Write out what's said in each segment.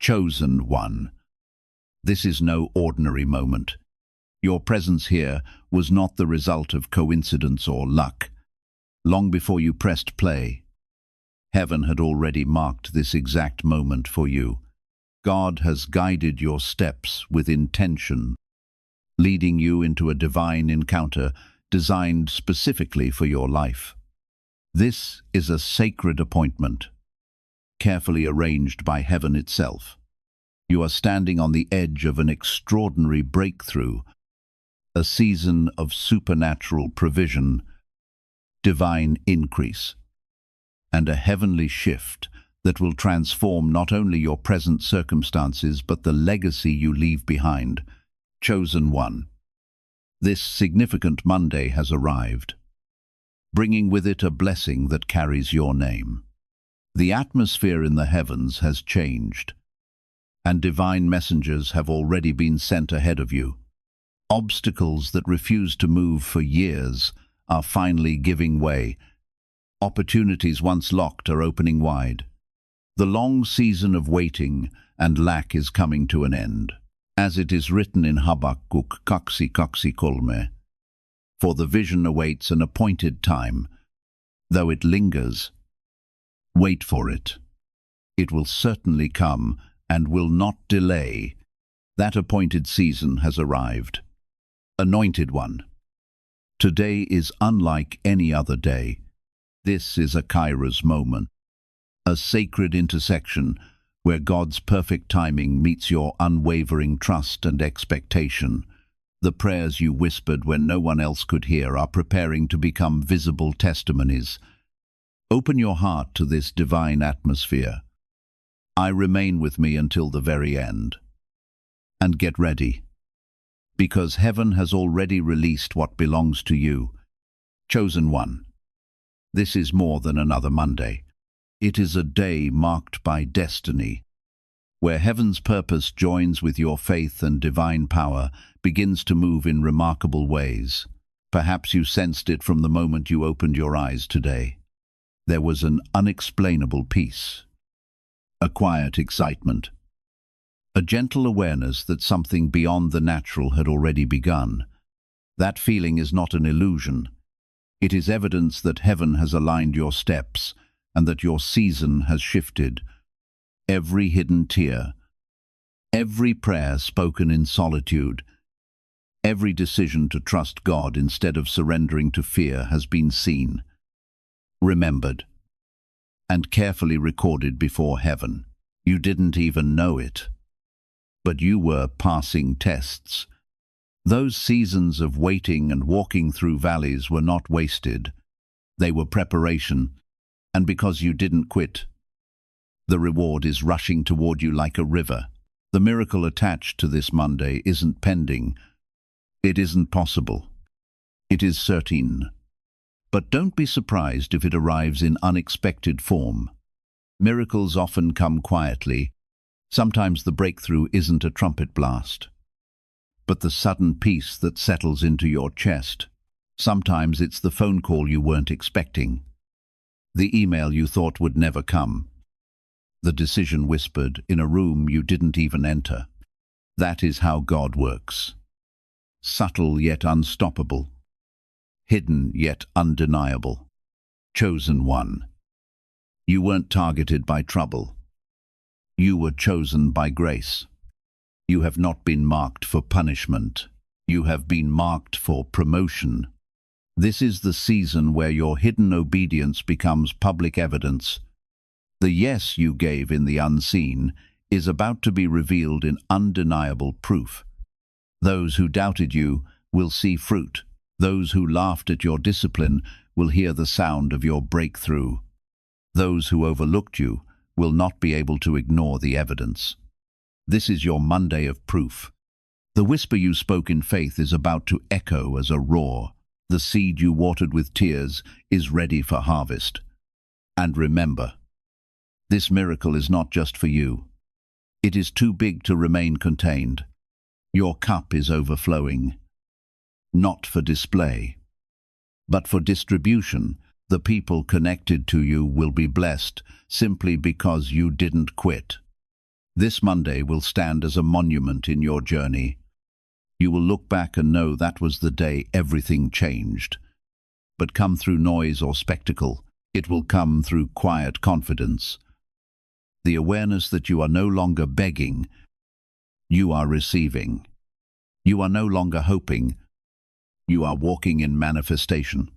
Chosen one. This is no ordinary moment. Your presence here was not the result of coincidence or luck. Long before you pressed play, heaven had already marked this exact moment for you. God has guided your steps with intention, leading you into a divine encounter designed specifically for your life. This is a sacred appointment, carefully arranged by heaven itself. You are standing on the edge of an extraordinary breakthrough, a season of supernatural provision, divine increase, and a heavenly shift that will transform not only your present circumstances but the legacy you leave behind. Chosen one. This significant Monday has arrived, bringing with it a blessing that carries your name. The atmosphere in the heavens has changed, and divine messengers have already been sent ahead of you. Obstacles that refused to move for years are finally giving way. Opportunities once locked are opening wide. The long season of waiting and lack is coming to an end. As it is written in Habakkuk 2:3, for the vision awaits an appointed time. Though it lingers, wait for it. It will certainly come and will not delay. That appointed season has arrived. Anointed one. Today is unlike any other day. This is a Kairos moment, a sacred intersection where God's perfect timing meets your unwavering trust and expectation. The prayers you whispered when no one else could hear are preparing to become visible testimonies. Open your heart to this divine atmosphere. I remain with me until the very end. And get ready, because heaven has already released what belongs to you. Chosen one. This is more than another Monday. It is a day marked by destiny, where heaven's purpose joins with your faith and divine power begins to move in remarkable ways. Perhaps you sensed it from the moment you opened your eyes today. There was an unexplainable peace, a quiet excitement, a gentle awareness that something beyond the natural had already begun. That feeling is not an illusion. It is evidence that heaven has aligned your steps and that your season has shifted. Every hidden tear, every prayer spoken in solitude, every decision to trust God instead of surrendering to fear has been seen, remembered, and carefully recorded before heaven. You didn't even know it, but you were passing tests. Those seasons of waiting and walking through valleys were not wasted. They were preparation, and because you didn't quit, the reward is rushing toward you like a river. The miracle attached to this Monday isn't pending. It isn't possible. It is certain. But don't be surprised if it arrives in unexpected form. Miracles often come quietly. Sometimes the breakthrough isn't a trumpet blast, but the sudden peace that settles into your chest. Sometimes it's the phone call you weren't expecting, the email you thought would never come, the decision whispered in a room you didn't even enter. That is how God works. Subtle yet unstoppable. Hidden yet undeniable. Chosen one. You weren't targeted by trouble. You were chosen by grace. You have not been marked for punishment. You have been marked for promotion. This is the season where your hidden obedience becomes public evidence. The yes you gave in the unseen is about to be revealed in undeniable proof. Those who doubted you will see fruit. Those who laughed at your discipline will hear the sound of your breakthrough. Those who overlooked you will not be able to ignore the evidence. This is your Monday of proof. The whisper you spoke in faith is about to echo as a roar. The seed you watered with tears is ready for harvest. And remember, this miracle is not just for you. It is too big to remain contained. Your cup is overflowing, not for display, but for distribution. The people connected to you will be blessed simply because you didn't quit. This Monday will stand as a monument in your journey. You will look back and know that was the day everything changed. But come through noise or spectacle, it will come through quiet confidence. The awareness that you are no longer begging, you are receiving. You are no longer hoping, you are walking in manifestation.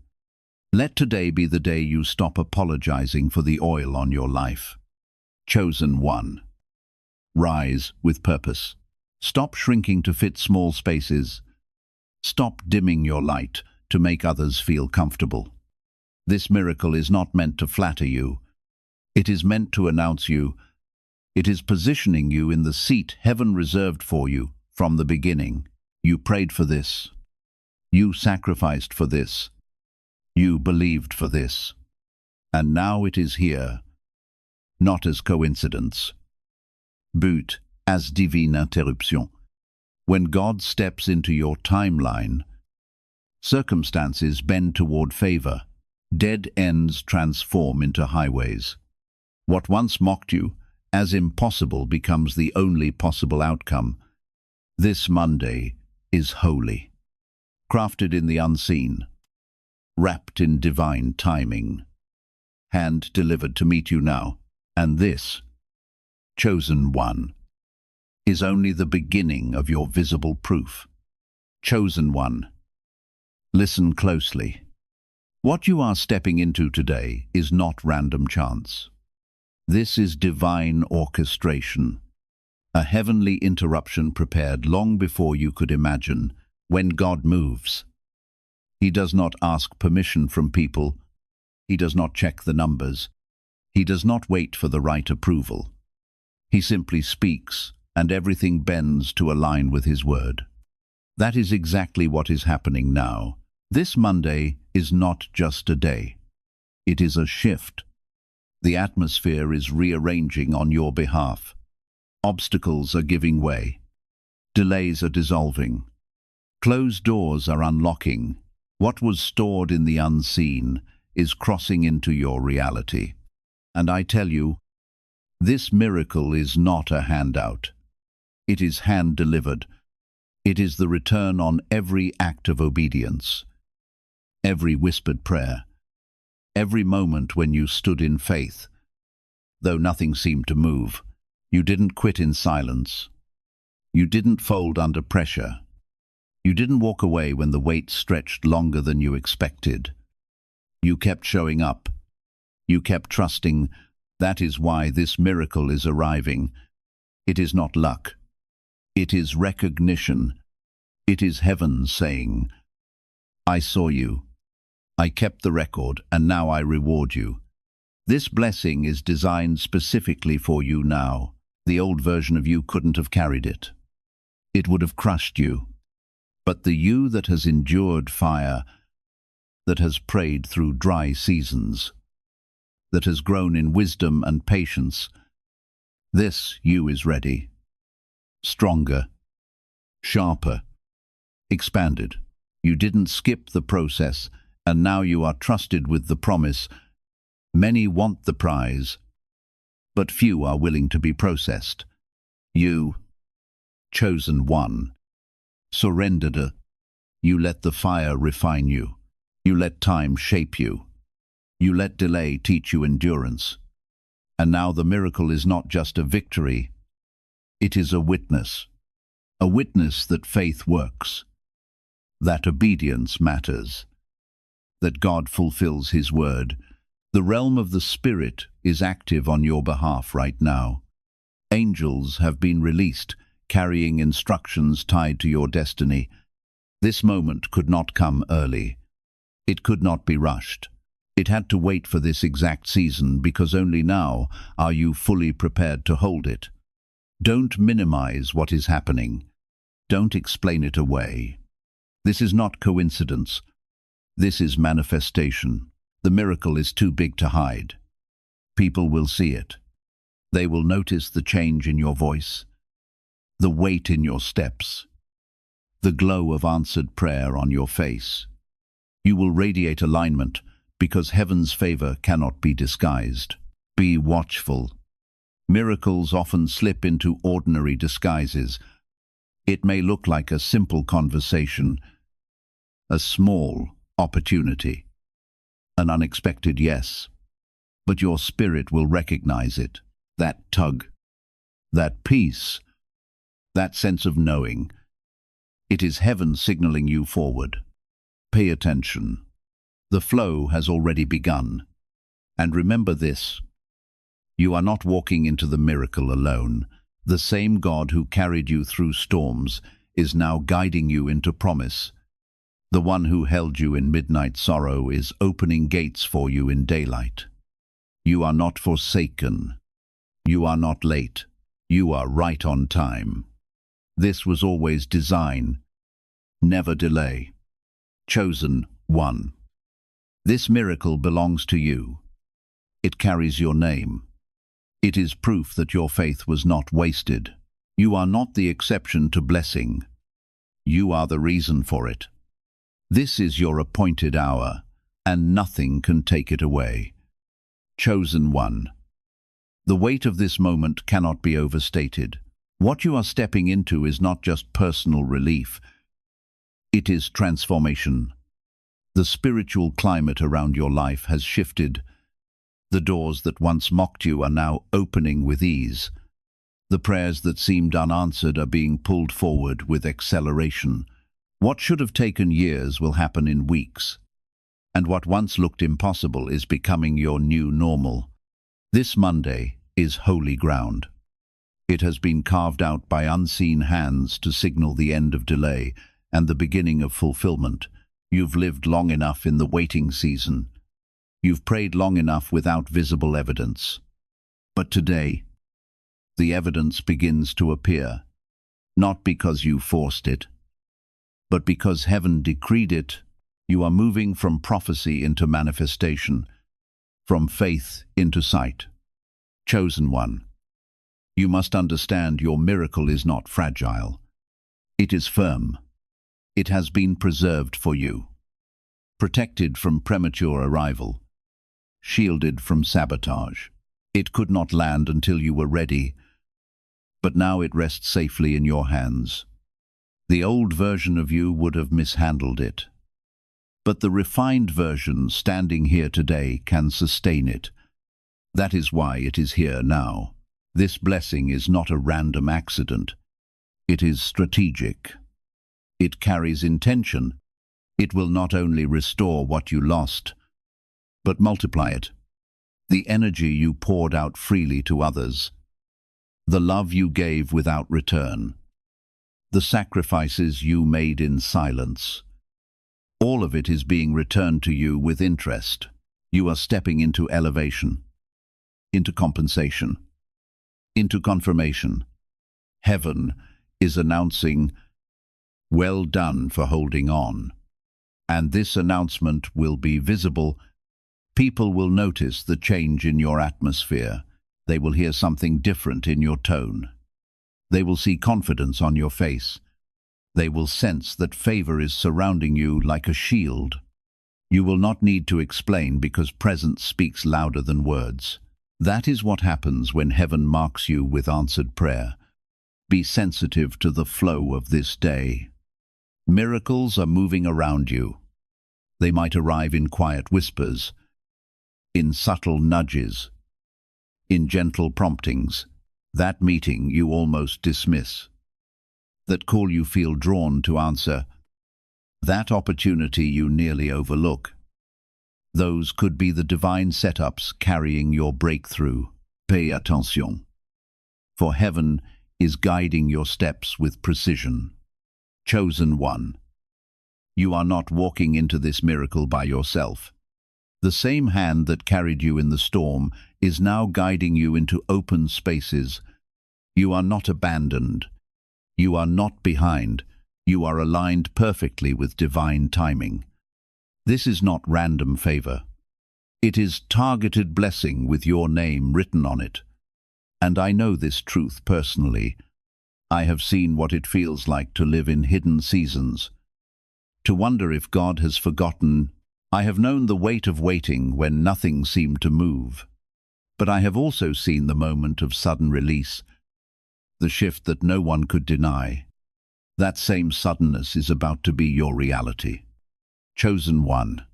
Let today be the day you stop apologizing for the oil on your life. Chosen one. Rise with purpose. Stop shrinking to fit small spaces. Stop dimming your light to make others feel comfortable. This miracle is not meant to flatter you. It is meant to announce you. It is positioning you in the seat heaven reserved for you from the beginning. You prayed for this. You sacrificed for this. You believed for this. And now it is here, not as coincidence, but as divine interruption. When God steps into your timeline, circumstances bend toward favor. Dead ends transform into highways. What once mocked you as impossible becomes the only possible outcome. This Monday is holy, crafted in the unseen, wrapped in divine timing, hand delivered to meet you now. And this, chosen one, is only the beginning of your visible proof. Chosen one, listen closely. What you are stepping into today is not random chance. This is divine orchestration, a heavenly interruption prepared long before you could imagine. When God moves, He does not ask permission from people. He does not check the numbers. He does not wait for the right approval. He simply speaks, and everything bends to align with His word. That is exactly what is happening now. This Monday is not just a day. It is a shift. The atmosphere is rearranging on your behalf. Obstacles are giving way. Delays are dissolving. Closed doors are unlocking. What was stored in the unseen is crossing into your reality. And I tell you, this miracle is not a handout. It is hand-delivered. It is the return on every act of obedience, every whispered prayer, every moment when you stood in faith. Though nothing seemed to move, you didn't quit in silence. You didn't fold under pressure. You didn't walk away when the wait stretched longer than you expected. You kept showing up. You kept trusting. That is why this miracle is arriving. It is not luck. It is recognition. It is heaven saying, I saw you. I kept the record, and now I reward you. This blessing is designed specifically for you now. The old version of you couldn't have carried it. It would have crushed you. But the you that has endured fire, that has prayed through dry seasons, that has grown in wisdom and patience, this you is ready. Stronger, sharper, expanded. You didn't skip the process, and now you are trusted with the promise. Many want the prize, but few are willing to be processed. You, chosen one, surrendered. You let the fire refine you. You let time shape you. You let delay teach you endurance. And now the miracle is not just a victory. It is a witness that faith works, that obedience matters, that God fulfills His word. The realm of the Spirit is active on your behalf right now. Angels have been released, carrying instructions tied to your destiny. This moment could not come early. It could not be rushed. It had to wait for this exact season, because only now are you fully prepared to hold it. Don't minimize what is happening. Don't explain it away. This is not coincidence. This is manifestation. The miracle is too big to hide. People will see it. They will notice the change in your voice, the weight in your steps, the glow of answered prayer on your face. You will radiate alignment, because heaven's favor cannot be disguised. Be watchful. Miracles often slip into ordinary disguises. It may look like a simple conversation, a small opportunity, an unexpected yes, but your spirit will recognize it, that tug, that peace, that sense of knowing. It is heaven signaling you forward. Pay attention. The flow has already begun. And remember this: you are not walking into the miracle alone. The same God who carried you through storms is now guiding you into promise. The one who held you in midnight sorrow is opening gates for you in daylight. You are not forsaken. You are not late. You are right on time. This was always design. Never delay. Chosen one. This miracle belongs to you. It carries your name. It is proof that your faith was not wasted. You are not the exception to blessing. You are the reason for it. This is your appointed hour, and nothing can take it away. Chosen one. The weight of this moment cannot be overstated. What you are stepping into is not just personal relief. It is transformation. The spiritual climate around your life has shifted. The doors that once mocked you are now opening with ease. The prayers that seemed unanswered are being pulled forward with acceleration. What should have taken years will happen in weeks. And what once looked impossible is becoming your new normal. This Monday is holy ground. It has been carved out by unseen hands to signal the end of delay and the beginning of fulfillment. You've lived long enough in the waiting season. You've prayed long enough without visible evidence. But today, the evidence begins to appear, not because you forced it, but because heaven decreed it. You are moving from prophecy into manifestation, from faith into sight. Chosen one. You must understand your miracle is not fragile. It is firm. It has been preserved for you, protected from premature arrival, shielded from sabotage. It could not land until you were ready, but now it rests safely in your hands. The old version of you would have mishandled it, but the refined version standing here today can sustain it. That is why it is here now. This blessing is not a random accident. It is strategic. It carries intention. It will not only restore what you lost, but multiply it. The energy you poured out freely to others, the love you gave without return, the sacrifices you made in silence, all of it is being returned to you with interest. You are stepping into elevation, into compensation, into confirmation. Heaven is announcing, "Well done for holding on." And this announcement will be visible. People will notice the change in your atmosphere. They will hear something different in your tone. They will see confidence on your face. They will sense that favor is surrounding you like a shield. You will not need to explain because presence speaks louder than words. That is what happens when heaven marks you with answered prayer. Be sensitive to the flow of this day. Miracles are moving around you. They might arrive in quiet whispers, in subtle nudges, in gentle promptings. That meeting you almost dismiss, that call you feel drawn to answer, that opportunity you nearly overlook. Those could be the divine setups carrying your breakthrough. Pay attention, for heaven is guiding your steps with precision. Chosen one. You are not walking into this miracle by yourself. The same hand that carried you in the storm is now guiding you into open spaces. You are not abandoned. You are not behind. You are aligned perfectly with divine timing. This is not random favor. It is targeted blessing with your name written on it. And I know this truth personally. I have seen what it feels like to live in hidden seasons, to wonder if God has forgotten. I have known the weight of waiting when nothing seemed to move. But I have also seen the moment of sudden release, the shift that no one could deny. That same suddenness is about to be your reality. Chosen one.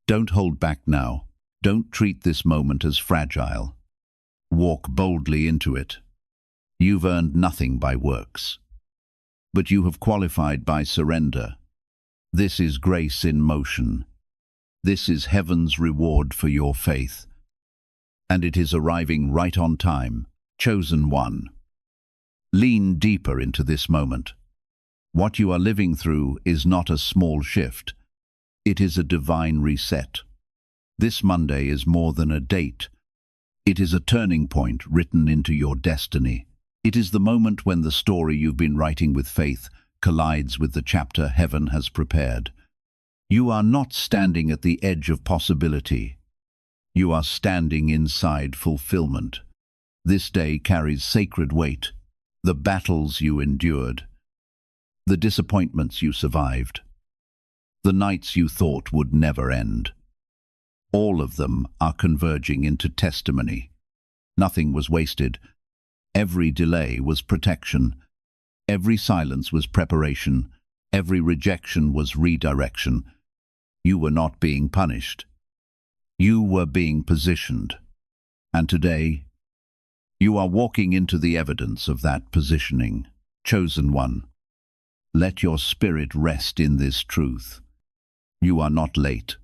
Don't hold back now. Don't treat this moment as fragile. Walk boldly into it. You've earned nothing by works, but you have qualified by surrender. This is grace in motion. This is heaven's reward for your faith. And it is arriving right on time. Chosen one. Lean deeper into this moment. What you are living through is not a small shift. It is a divine reset. This Monday is more than a date. It is a turning point written into your destiny. It is the moment when the story you've been writing with faith collides with the chapter heaven has prepared. You are not standing at the edge of possibility. You are standing inside fulfillment. This day carries sacred weight. The battles you endured, the disappointments you survived, the nights you thought would never end. All of them are converging into testimony. Nothing was wasted. Every delay was protection. Every silence was preparation. Every rejection was redirection. You were not being punished. You were being positioned. And today, you are walking into the evidence of that positioning. Chosen one. Let your spirit rest in this truth. You are not late.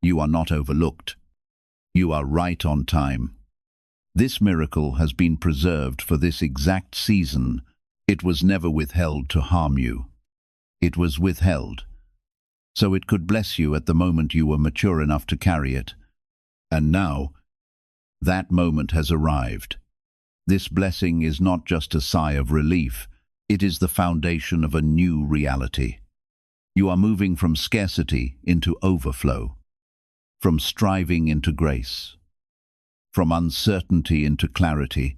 You are not overlooked. You are right on time. This miracle has been preserved for this exact season. It was never withheld to harm you. It was withheld so it could bless you at the moment you were mature enough to carry it. And now, that moment has arrived. This blessing is not just a sigh of relief. It is the foundation of a new reality. You are moving from scarcity into overflow, from striving into grace, from uncertainty into clarity.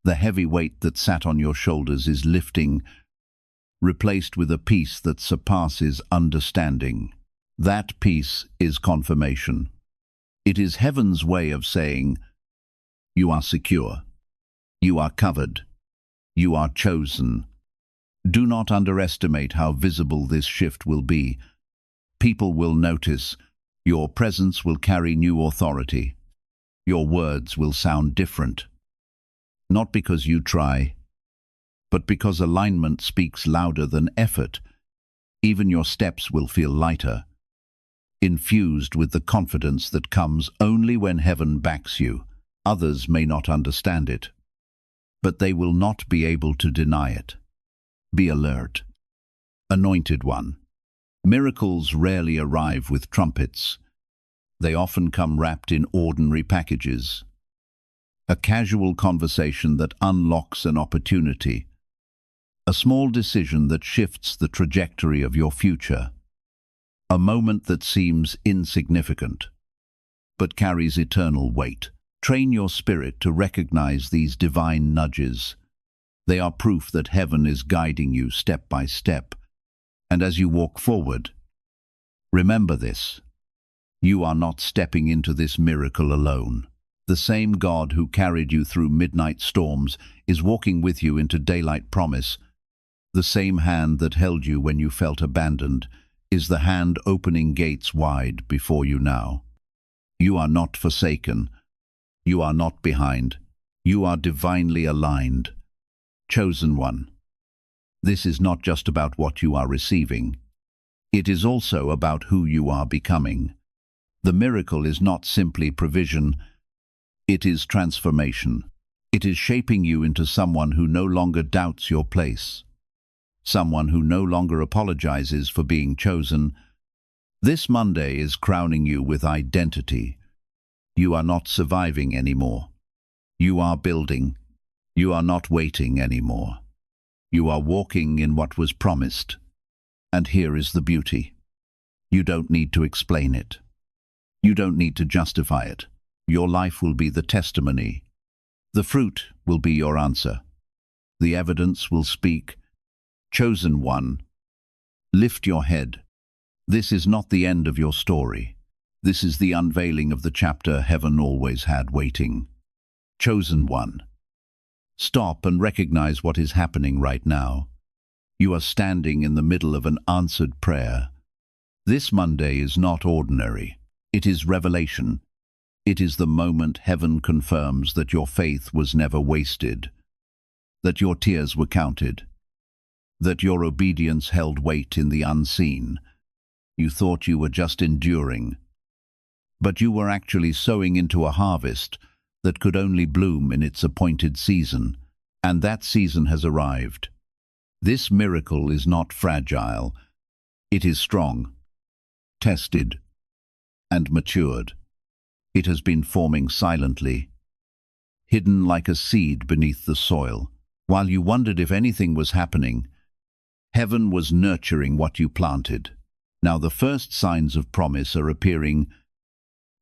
The heavy weight that sat on your shoulders is lifting, replaced with a peace that surpasses understanding. That peace is confirmation. It is heaven's way of saying, you are secure, you are covered, you are chosen. Do not underestimate how visible this shift will be. People will notice. Your presence will carry new authority. Your words will sound different. Not because you try, but because alignment speaks louder than effort. Even your steps will feel lighter, infused with the confidence that comes only when heaven backs you. Others may not understand it, but they will not be able to deny it. Be alert. Anointed one. Miracles rarely arrive with trumpets. They often come wrapped in ordinary packages. A casual conversation that unlocks an opportunity. A small decision that shifts the trajectory of your future. A moment that seems insignificant, but carries eternal weight. Train your spirit to recognize these divine nudges. They are proof that heaven is guiding you step by step. And as you walk forward, remember this. You are not stepping into this miracle alone. The same God who carried you through midnight storms is walking with you into daylight promise. The same hand that held you when you felt abandoned is the hand opening gates wide before you now. You are not forsaken. You are not behind. You are divinely aligned. Chosen one. This is not just about what you are receiving. It is also about who you are becoming. The miracle is not simply provision. It is transformation. It is shaping you into someone who no longer doubts your place. Someone who no longer apologizes for being chosen. This Monday is crowning you with identity. You are not surviving anymore. You are building. You are not waiting anymore. You are walking in what was promised. And here is the beauty. You don't need to explain it. You don't need to justify it. Your life will be the testimony. The fruit will be your answer. The evidence will speak. Chosen one, lift your head. This is not the end of your story. This is the unveiling of the chapter heaven always had waiting. Chosen one. Stop and recognize what is happening right now. You are standing in the middle of an answered prayer. This Monday is not ordinary. It is revelation. It is the moment heaven confirms that your faith was never wasted, that your tears were counted, that your obedience held weight in the unseen. You thought you were just enduring, but you were actually sowing into a harvest that could only bloom in its appointed season, and that season has arrived. This miracle is not fragile. It is strong, tested, and matured. It has been forming silently, hidden like a seed beneath the soil. While you wondered if anything was happening, heaven was nurturing what you planted. Now the first signs of promise are appearing,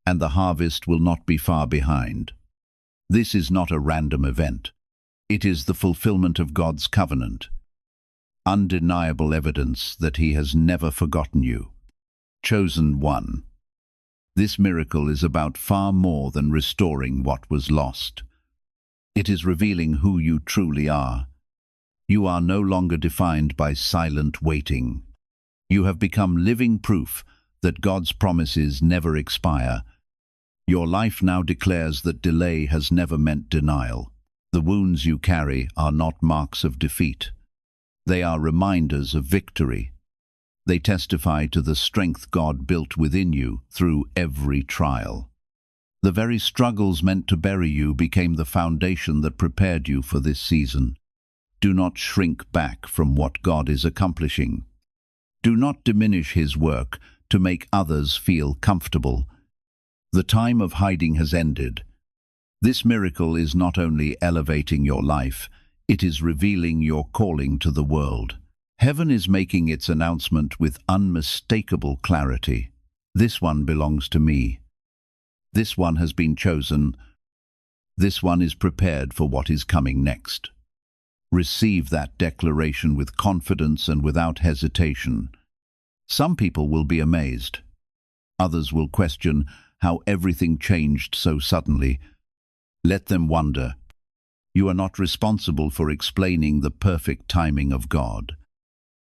and the harvest will not be far behind. This is not a random event. It is the fulfillment of God's covenant. Undeniable evidence that He has never forgotten you. Chosen one. This miracle is about far more than restoring what was lost. It is revealing who you truly are. You are no longer defined by silent waiting. You have become living proof that God's promises never expire. Your life now declares that delay has never meant denial. The wounds you carry are not marks of defeat. They are reminders of victory. They testify to the strength God built within you through every trial. The very struggles meant to bury you became the foundation that prepared you for this season. Do not shrink back from what God is accomplishing. Do not diminish His work to make others feel comfortable. The time of hiding has ended. This miracle is not only elevating your life, it is revealing your calling to the world. Heaven is making its announcement with unmistakable clarity. This one belongs to me. This one has been chosen. This one is prepared for what is coming next. Receive that declaration with confidence and without hesitation. Some people will be amazed. Others will question how everything changed so suddenly. Let them wonder. You are not responsible for explaining the perfect timing of God.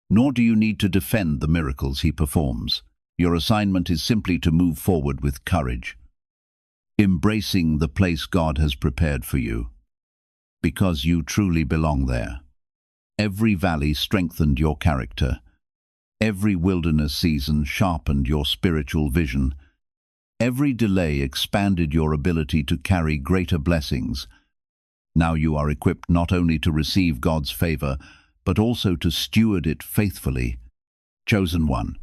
Nor do you need to defend the miracles He performs. Your assignment is simply to move forward with courage, embracing the place God has prepared for you, because you truly belong there. Every valley strengthened your character. Every wilderness season sharpened your spiritual vision. Every delay expanded your ability to carry greater blessings. Now you are equipped not only to receive God's favor, but also to steward it faithfully. Chosen one.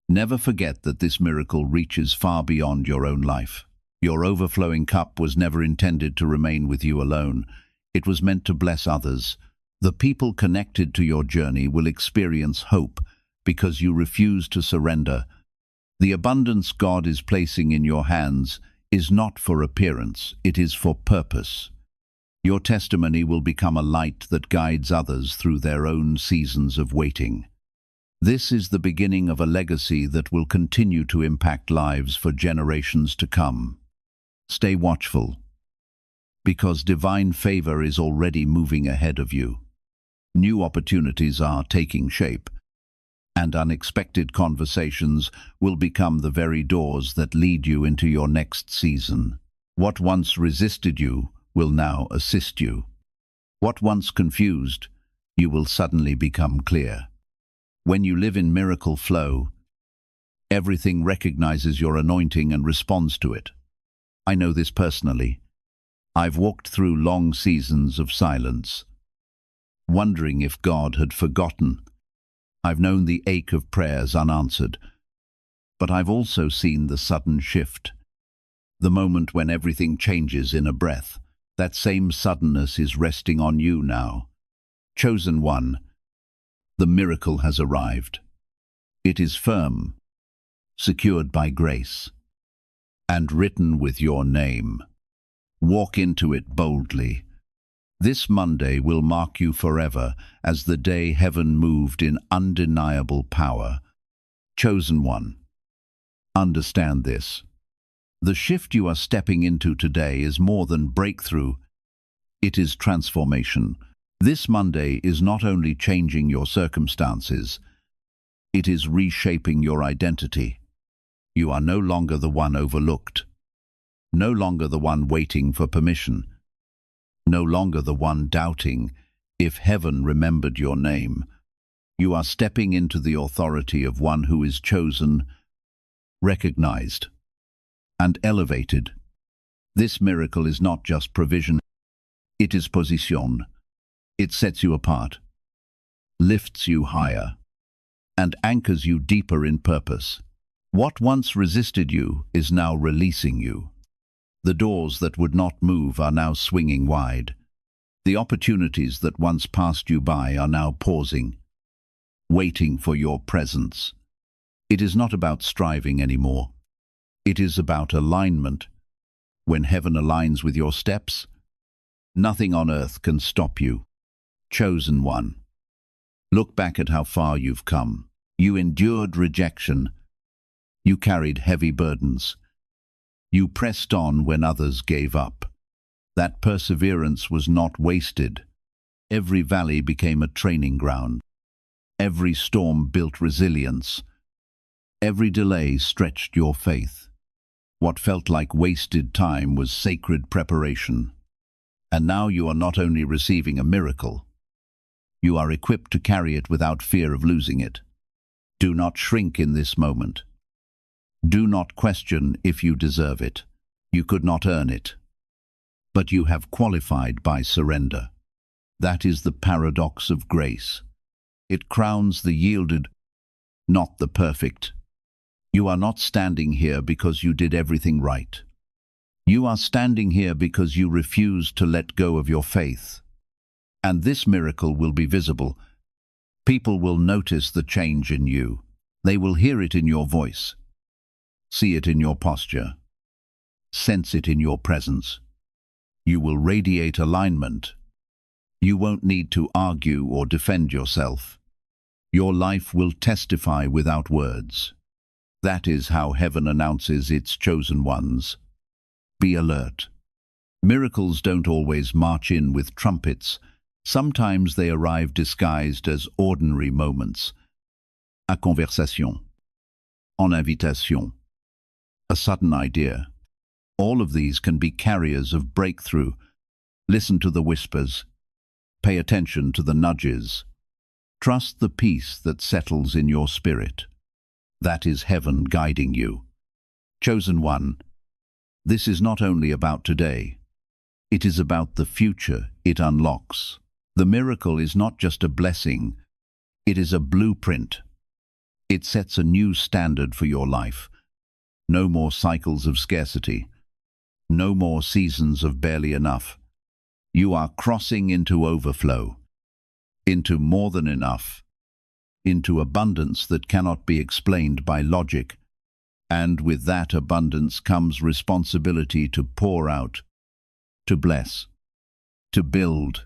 Never forget that this miracle reaches far beyond your own life. Your overflowing cup was never intended to remain with you alone. It was meant to bless others. The people connected to your journey will experience hope because you refuse to surrender. The abundance God is placing in your hands is not for appearance, it is for purpose. Your testimony will become a light that guides others through their own seasons of waiting. This is the beginning of a legacy that will continue to impact lives for generations to come. Stay watchful, because divine favor is already moving ahead of you. New opportunities are taking shape, and unexpected conversations will become the very doors that lead you into your next season. What once resisted you will now assist you. What once confused, you will suddenly become clear. When you live in miracle flow, everything recognizes your anointing and responds to it. I know this personally. I've walked through long seasons of silence, wondering if God had forgotten. I've known the ache of prayers unanswered, but I've also seen the sudden shift, the moment when everything changes in a breath. That same suddenness is resting on you now. Chosen one, the miracle has arrived. It is firm, secured by grace, and written with your name. Walk into it boldly. This Monday will mark you forever as the day heaven moved in undeniable power. Chosen one, Understand this. The shift you are stepping into today is more than breakthrough, it is transformation. This Monday is not only changing your circumstances, it is reshaping your identity. You are no longer the one overlooked, no longer the one waiting for permission, no longer the one doubting if heaven remembered your name. You are stepping into the authority of one who is chosen, recognized, and elevated. This miracle is not just provision, it is position. It sets you apart, lifts you higher, and anchors you deeper in purpose. What once resisted you is now releasing you. The doors that would not move are now swinging wide. The opportunities that once passed you by are now pausing, waiting for your presence. It is not about striving anymore. It is about alignment. When heaven aligns with your steps, nothing on earth can stop you. Chosen one. Look back at how far you've come. You endured rejection. You carried heavy burdens. You pressed on when others gave up. That perseverance was not wasted. Every valley became a training ground. Every storm built resilience. Every delay stretched your faith. What felt like wasted time was sacred preparation. And now you are not only receiving a miracle, you are equipped to carry it without fear of losing it. Do not shrink in this moment. Do not question if you deserve it. You could not earn it. But you have qualified by surrender. That is the paradox of grace. It crowns the yielded, not the perfect. You are not standing here because you did everything right. You are standing here because you refused to let go of your faith. And this miracle will be visible. People will notice the change in you. They will hear it in your voice, see it in your posture, sense it in your presence. You will radiate alignment. You won't need to argue or defend yourself. Your life will testify without words. That is how heaven announces its chosen ones. Be alert. Miracles don't always march in with trumpets. Sometimes they arrive disguised as ordinary moments. A conversation. En invitation. A sudden idea. All of these can be carriers of breakthrough. Listen to the whispers. Pay attention to the nudges. Trust the peace that settles in your spirit. That is heaven guiding you. Chosen one, this is not only about today. It is about the future it unlocks. The miracle is not just a blessing, it is a blueprint. It sets a new standard for your life. No more cycles of scarcity. No more seasons of barely enough. You are crossing into overflow, into more than enough, into abundance that cannot be explained by logic. And with that abundance comes responsibility to pour out, to bless, to build,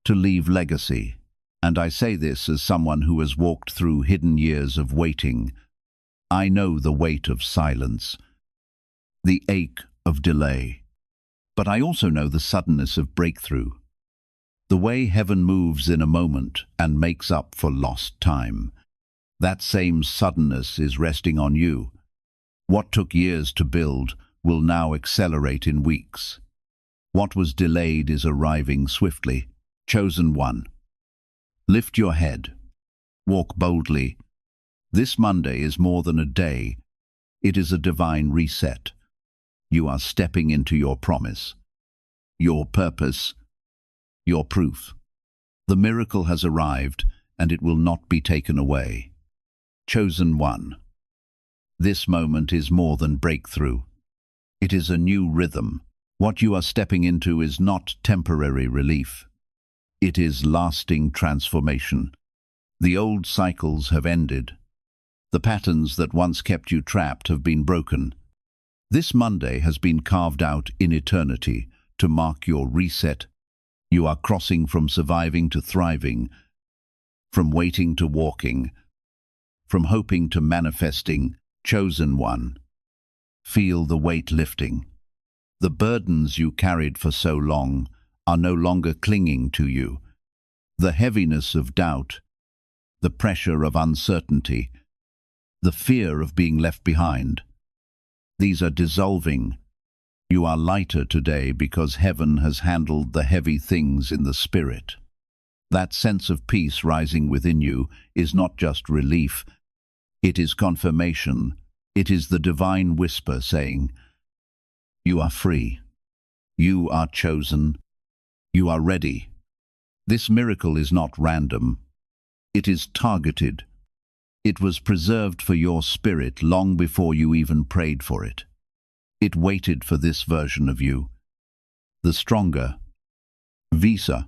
to leave legacy. And I say this as someone who has walked through hidden years of waiting. I know the weight of silence, the ache of delay. But I also know the suddenness of breakthrough. The way heaven moves in a moment and makes up for lost time. That same suddenness is resting on you. What took years to build will now accelerate in weeks. What was delayed is arriving swiftly. Chosen one. Lift your head. Walk boldly. This Monday is more than a day. It is a divine reset. You are stepping into your promise, your purpose, your proof. The miracle has arrived, and it will not be taken away. Chosen one. This moment is more than breakthrough. It is a new rhythm. What you are stepping into is not temporary relief. It is lasting transformation. The old cycles have ended. The patterns that once kept you trapped have been broken. This Monday has been carved out in eternity to mark your reset. You are crossing from surviving to thriving, from waiting to walking, from hoping to manifesting. Chosen one, feel the weight lifting. The burdens you carried for so long are no longer clinging to you. The heaviness of doubt, the pressure of uncertainty, the fear of being left behind, these are dissolving. You are lighter today because heaven has handled the heavy things in the spirit. That sense of peace rising within you is not just relief, it is confirmation. It is the divine whisper saying, "You are free. You are chosen. You are ready." This miracle is not random. It is targeted. It was preserved for your spirit long before you even prayed for it. It waited for this version of you, the stronger, visa,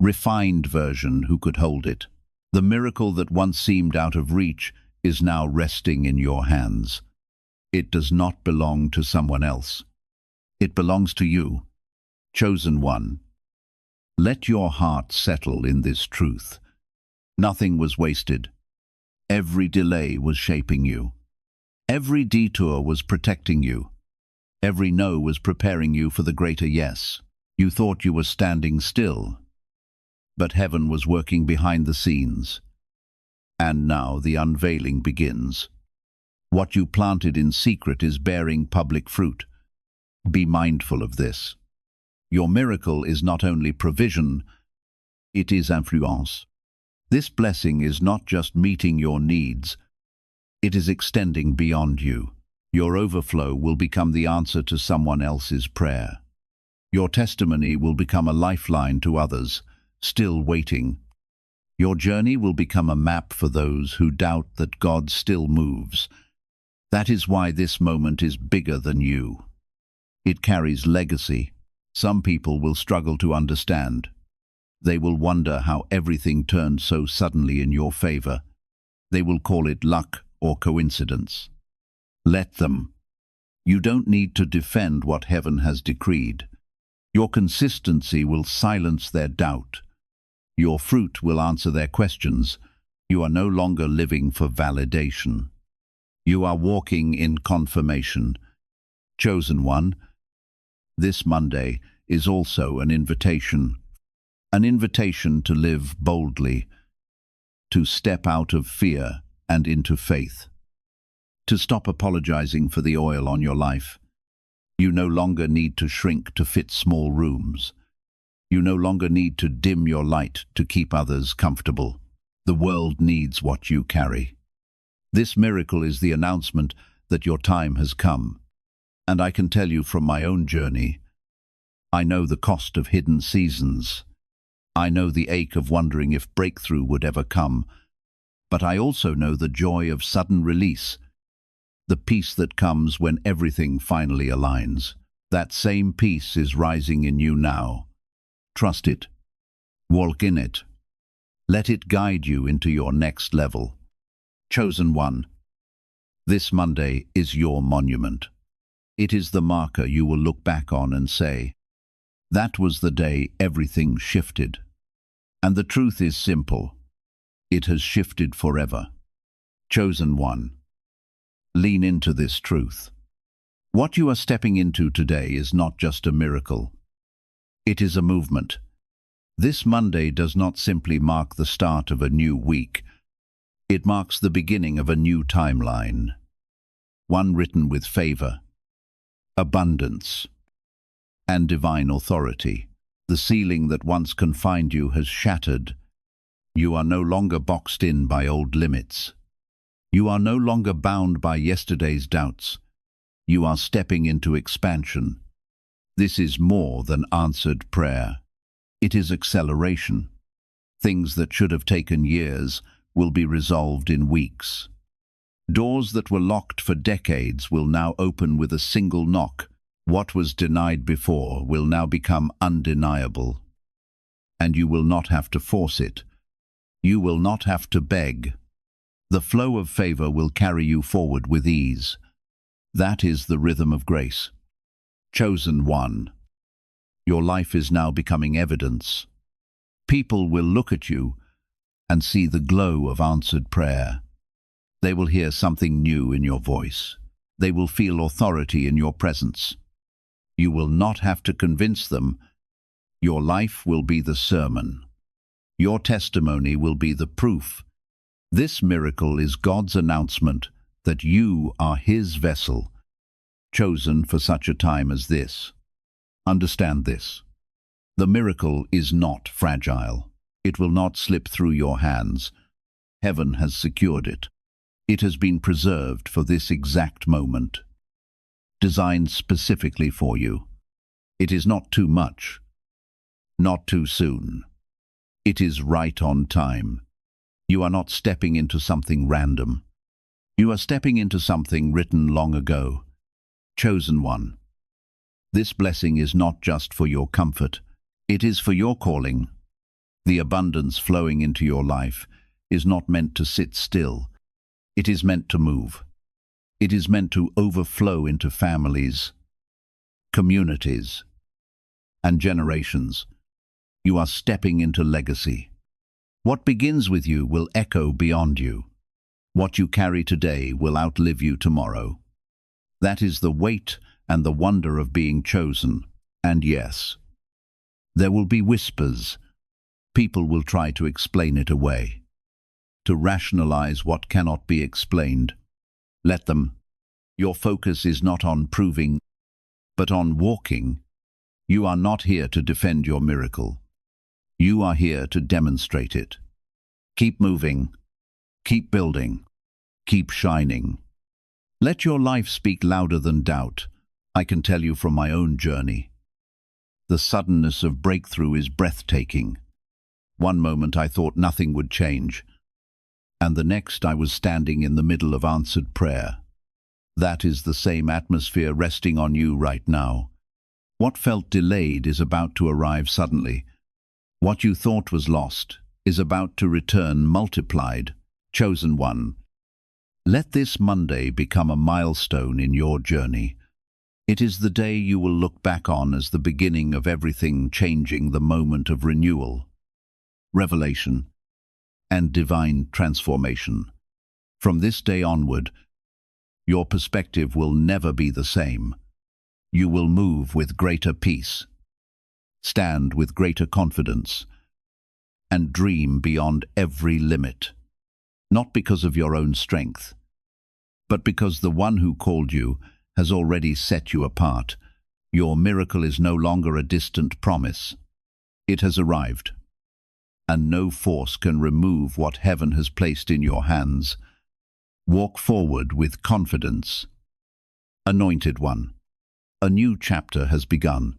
refined version who could hold it. The miracle that once seemed out of reach is now resting in your hands. It does not belong to someone else. It belongs to you, chosen one. Let your heart settle in this truth. Nothing was wasted. Every delay was shaping you. Every detour was protecting you. Every no was preparing you for the greater yes. You thought you were standing still, but heaven was working behind the scenes. And now the unveiling begins. What you planted in secret is bearing public fruit. Be mindful of this. Your miracle is not only provision, it is influence. This blessing is not just meeting your needs, it is extending beyond you. Your overflow will become the answer to someone else's prayer. Your testimony will become a lifeline to others, still waiting. Your journey will become a map for those who doubt that God still moves. That is why this moment is bigger than you. It carries legacy. Some people will struggle to understand. They will wonder how everything turned so suddenly in your favor. They will call it luck or coincidence. Let them. You don't need to defend what heaven has decreed. Your consistency will silence their doubt. Your fruit will answer their questions. You are no longer living for validation. You are walking in confirmation. Chosen one, this Monday is also an invitation to live boldly, to step out of fear and into faith, to stop apologizing for the oil on your life. You no longer need to shrink to fit small rooms. You no longer need to dim your light to keep others comfortable. The world needs what you carry. This miracle is the announcement that your time has come. And I can tell you from my own journey, I know the cost of hidden seasons. I know the ache of wondering if breakthrough would ever come. But I also know the joy of sudden release, the peace that comes when everything finally aligns. That same peace is rising in you now. Trust it. Walk in it. Let it guide you into your next level. Chosen one, this Monday is your monument. It is the marker you will look back on and say, that was the day everything shifted. And the truth is simple. It has shifted forever. Chosen one, lean into this truth. What you are stepping into today is not just a miracle. It is a movement. This Monday does not simply mark the start of a new week. It marks the beginning of a new timeline. One written with favor, abundance, and divine authority. The ceiling that once confined you has shattered. You are no longer boxed in by old limits. You are no longer bound by yesterday's doubts. You are stepping into expansion. This is more than answered prayer. It is acceleration. Things that should have taken years will be resolved in weeks. Doors that were locked for decades will now open with a single knock. What was denied before will now become undeniable. And you will not have to force it. You will not have to beg. The flow of favor will carry you forward with ease. That is the rhythm of grace. Chosen one, your life is now becoming evidence. People will look at you and see the glow of answered prayer. They will hear something new in your voice. They will feel authority in your presence. You will not have to convince them. Your life will be the sermon. Your testimony will be the proof. This miracle is God's announcement that you are His vessel, chosen for such a time as this. Understand this. The miracle is not fragile. It will not slip through your hands. Heaven has secured it. It has been preserved for this exact moment, designed specifically for you. It is not too much, not too soon. It is right on time. You are not stepping into something random. You are stepping into something written long ago. Chosen one. This blessing is not just for your comfort. It is for your calling. The abundance flowing into your life is not meant to sit still. It is meant to move. It is meant to overflow into families, communities, and generations. You are stepping into legacy. What begins with you will echo beyond you. What you carry today will outlive you tomorrow. That is the weight and the wonder of being chosen. And yes, there will be whispers. People will try to explain it away, to rationalize what cannot be explained. Let them. Your focus is not on proving, but on walking. You are not here to defend your miracle. You are here to demonstrate it. Keep moving. Keep building. Keep shining. Let your life speak louder than doubt. I can tell you from my own journey. The suddenness of breakthrough is breathtaking. One moment I thought nothing would change, and the next I was standing in the middle of answered prayer. That is the same atmosphere resting on you right now. What felt delayed is about to arrive suddenly. What you thought was lost is about to return multiplied. Chosen one. Let this Monday become a milestone in your journey. It is the day you will look back on as the beginning of everything changing, the moment of renewal, revelation, and divine transformation. From this day onward, your perspective will never be the same. You will move with greater peace, stand with greater confidence, and dream beyond every limit. Not because of your own strength, but because the one who called you has already set you apart. Your miracle is no longer a distant promise. It has arrived, and no force can remove what heaven has placed in your hands. Walk forward with confidence. Anointed one, a new chapter has begun,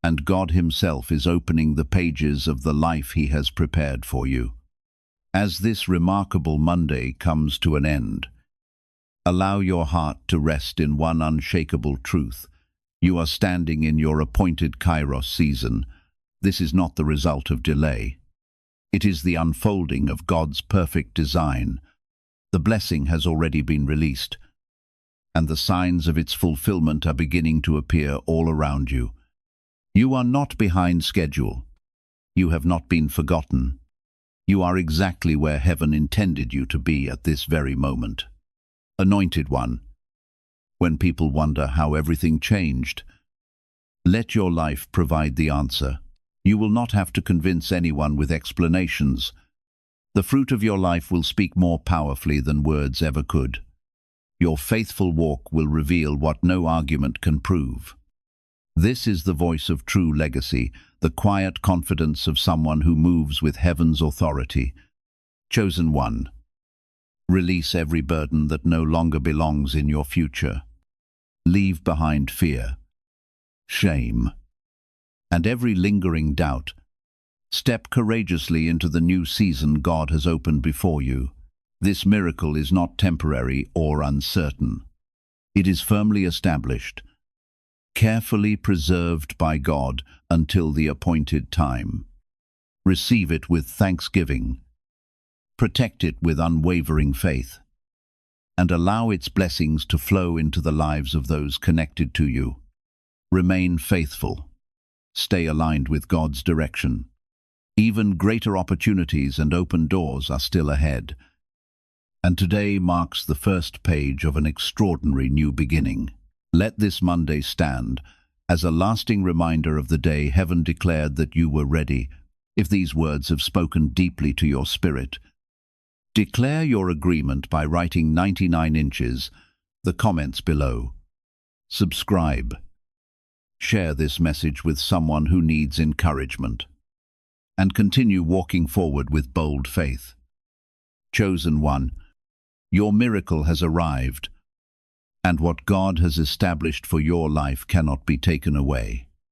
and God Himself is opening the pages of the life He has prepared for you. As this remarkable Monday comes to an end, allow your heart to rest in one unshakable truth. You are standing in your appointed Kairos season. This is not the result of delay. It is the unfolding of God's perfect design. The blessing has already been released, and the signs of its fulfillment are beginning to appear all around you. You are not behind schedule. You have not been forgotten. You are exactly where heaven intended you to be at this very moment. Anointed one, when people wonder how everything changed, let your life provide the answer. You will not have to convince anyone with explanations. The fruit of your life will speak more powerfully than words ever could. Your faithful walk will reveal what no argument can prove. This is the voice of true legacy, the quiet confidence of someone who moves with heaven's authority. Chosen one, release every burden that no longer belongs in your future. Leave behind fear, shame, and every lingering doubt. Step courageously into the new season God has opened before you. This miracle is not temporary or uncertain. It is firmly established, carefully preserved by God until the appointed time. Receive it with thanksgiving. Protect it with unwavering faith, and allow its blessings to flow into the lives of those connected to you. Remain faithful. Stay aligned with God's direction. Even greater opportunities and open doors are still ahead. and today marks the first page of an extraordinary new beginning. Let this Monday stand as a lasting reminder of the day heaven declared that you were ready. If these words have spoken deeply to your spirit, declare your agreement by writing 99 inches, the comments below. Subscribe. Share this message with someone who needs encouragement. And continue walking forward with bold faith. Chosen one, your miracle has arrived, and what God has established for your life cannot be taken away.